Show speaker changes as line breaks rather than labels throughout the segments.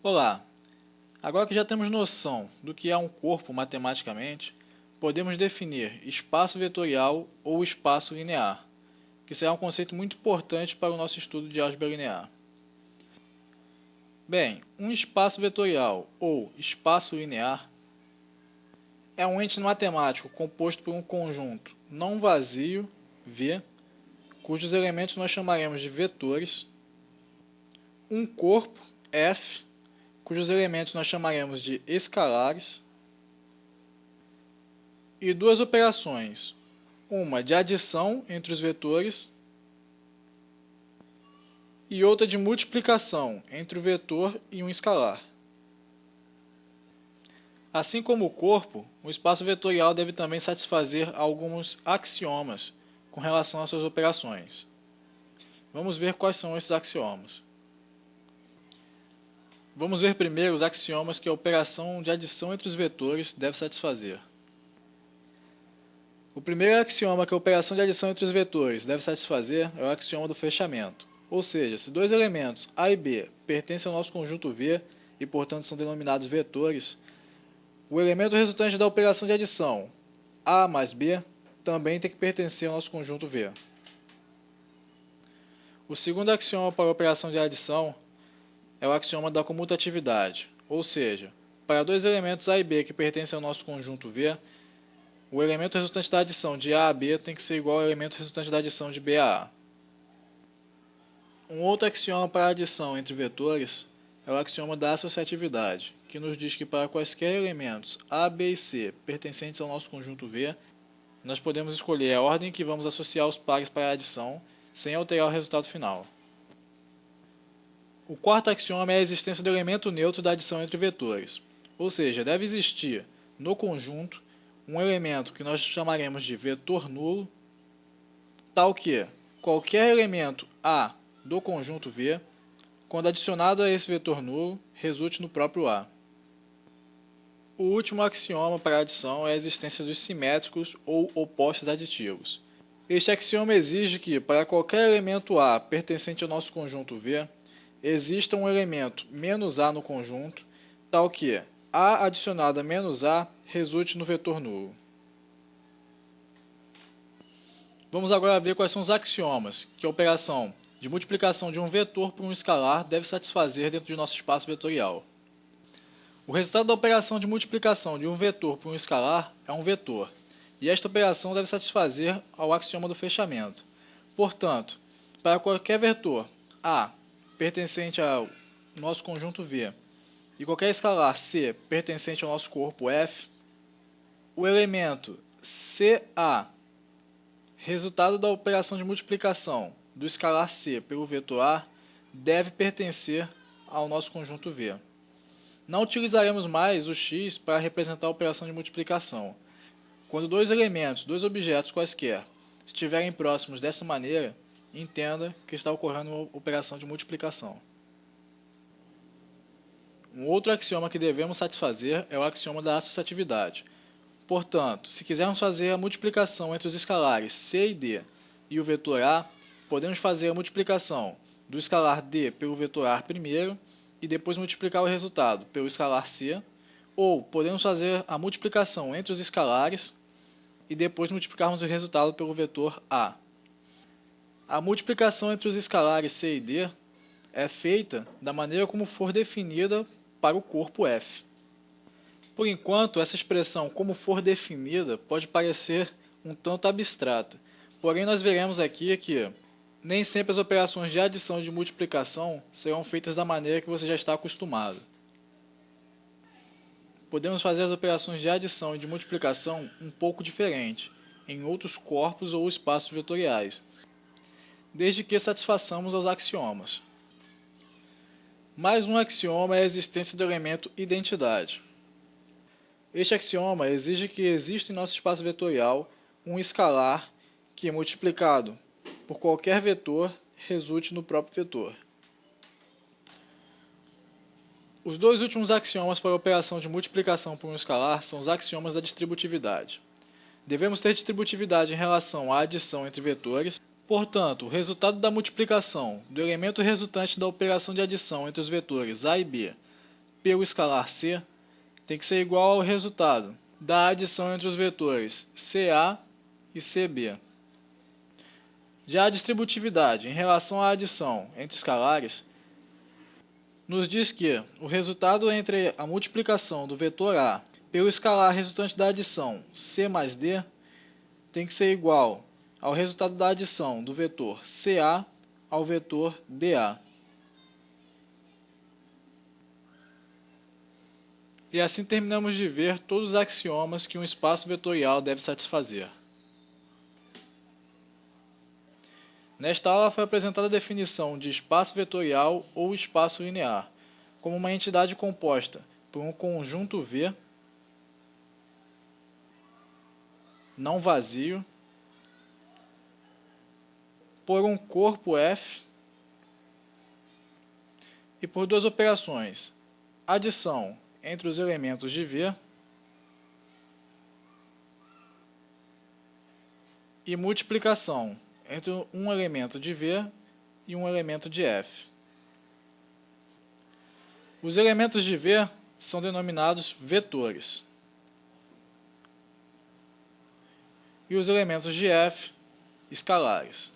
Olá! Agora que já temos noção do que é um corpo matematicamente, podemos definir espaço vetorial ou espaço linear, que será um conceito muito importante para o nosso estudo de álgebra linear. Bem, um espaço vetorial ou espaço linear é um ente matemático composto por um conjunto não vazio, V, cujos elementos nós chamaremos de vetores, um corpo, F, cujos elementos nós chamaremos de escalares, e duas operações, uma de adição entre os vetores e outra de multiplicação entre o vetor e um escalar. Assim como o corpo, o espaço vetorial deve também satisfazer alguns axiomas com relação às suas operações. Vamos ver quais são esses axiomas. Vamos ver primeiro os axiomas que a operação de adição entre os vetores deve satisfazer. O primeiro axioma que a operação de adição entre os vetores deve satisfazer é o axioma do fechamento. Ou seja, se dois elementos A e B pertencem ao nosso conjunto V e, portanto, são denominados vetores, o elemento resultante da operação de adição, A mais B, também tem que pertencer ao nosso conjunto V. O segundo axioma para a operação de adição é o axioma da comutatividade, ou seja, para dois elementos A e B que pertencem ao nosso conjunto V, o elemento resultante da adição de A a B tem que ser igual ao elemento resultante da adição de B a A. Um outro axioma para a adição entre vetores é o axioma da associatividade, que nos diz que para quaisquer elementos A, B e C pertencentes ao nosso conjunto V, nós podemos escolher a ordem que vamos associar os pares para a adição, sem alterar o resultado final. O quarto axioma é a existência do elemento neutro da adição entre vetores, ou seja, deve existir no conjunto um elemento que nós chamaremos de vetor nulo, tal que qualquer elemento A do conjunto V, quando adicionado a esse vetor nulo, resulte no próprio A. O último axioma para a adição é a existência dos simétricos ou opostos aditivos. Este axioma exige que, para qualquer elemento A pertencente ao nosso conjunto V, exista um elemento menos A no conjunto, tal que A adicionado a menos A resulte no vetor nulo. Vamos agora ver quais são os axiomas que a operação de multiplicação de um vetor por um escalar deve satisfazer dentro de nosso espaço vetorial. O resultado da operação de multiplicação de um vetor por um escalar é um vetor, e esta operação deve satisfazer ao axioma do fechamento. Portanto, para qualquer vetor A pertencente ao nosso conjunto V e qualquer escalar C pertencente ao nosso corpo F, o elemento CA, resultado da operação de multiplicação do escalar C pelo vetor A, deve pertencer ao nosso conjunto V. Não utilizaremos mais o x para representar a operação de multiplicação. Quando dois elementos, dois objetos quaisquer, estiverem próximos dessa maneira, entenda que está ocorrendo uma operação de multiplicação. Um outro axioma que devemos satisfazer é o axioma da associatividade. Portanto, se quisermos fazer a multiplicação entre os escalares C e D e o vetor A, podemos fazer a multiplicação do escalar D pelo vetor A primeiro e depois multiplicar o resultado pelo escalar C, ou podemos fazer a multiplicação entre os escalares e depois multiplicarmos o resultado pelo vetor A. A multiplicação entre os escalares C e D é feita da maneira como for definida para o corpo F. Por enquanto, essa expressão como for definida pode parecer um tanto abstrata, porém nós veremos aqui que nem sempre as operações de adição e de multiplicação serão feitas da maneira que você já está acostumado. Podemos fazer as operações de adição e de multiplicação um pouco diferente, em outros corpos ou espaços vetoriais, desde que satisfaçamos aos axiomas. Mais um axioma é a existência do elemento identidade. Este axioma exige que exista em nosso espaço vetorial um escalar que, multiplicado por qualquer vetor, resulte no próprio vetor. Os dois últimos axiomas para a operação de multiplicação por um escalar são os axiomas da distributividade. Devemos ter distributividade em relação à adição entre vetores. Portanto, o resultado da multiplicação do elemento resultante da operação de adição entre os vetores A e B pelo escalar C tem que ser igual ao resultado da adição entre os vetores CA e CB. Já a distributividade em relação à adição entre escalares nos diz que o resultado entre a multiplicação do vetor A pelo escalar resultante da adição C mais D tem que ser igual ao resultado da adição do vetor CA ao vetor DA. E assim terminamos de ver todos os axiomas que um espaço vetorial deve satisfazer. Nesta aula foi apresentada a definição de espaço vetorial ou espaço linear, como uma entidade composta por um conjunto V não vazio, por um corpo F e por duas operações: adição entre os elementos de V e multiplicação entre um elemento de V e um elemento de F. Os elementos de V são denominados vetores e os elementos de F, escalares.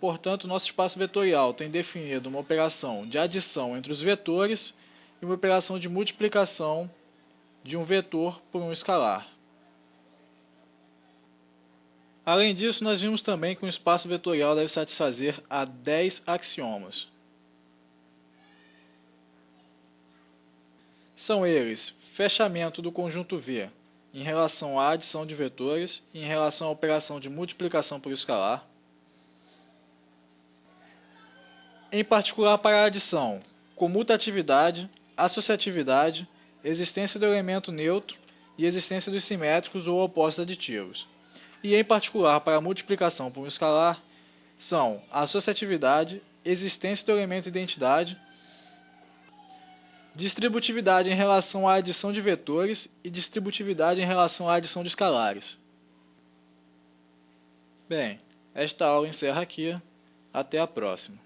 Portanto, nosso espaço vetorial tem definido uma operação de adição entre os vetores e uma operação de multiplicação de um vetor por um escalar. Além disso, nós vimos também que um espaço vetorial deve satisfazer a 10 axiomas. São eles: fechamento do conjunto V em relação à adição de vetores e em relação à operação de multiplicação por escalar. Em particular para a adição, comutatividade, associatividade, existência do elemento neutro e existência dos simétricos ou opostos aditivos. E em particular para a multiplicação por um escalar, são a associatividade, existência do elemento identidade, distributividade em relação à adição de vetores e distributividade em relação à adição de escalares. Bem, esta aula encerra aqui. Até a próxima.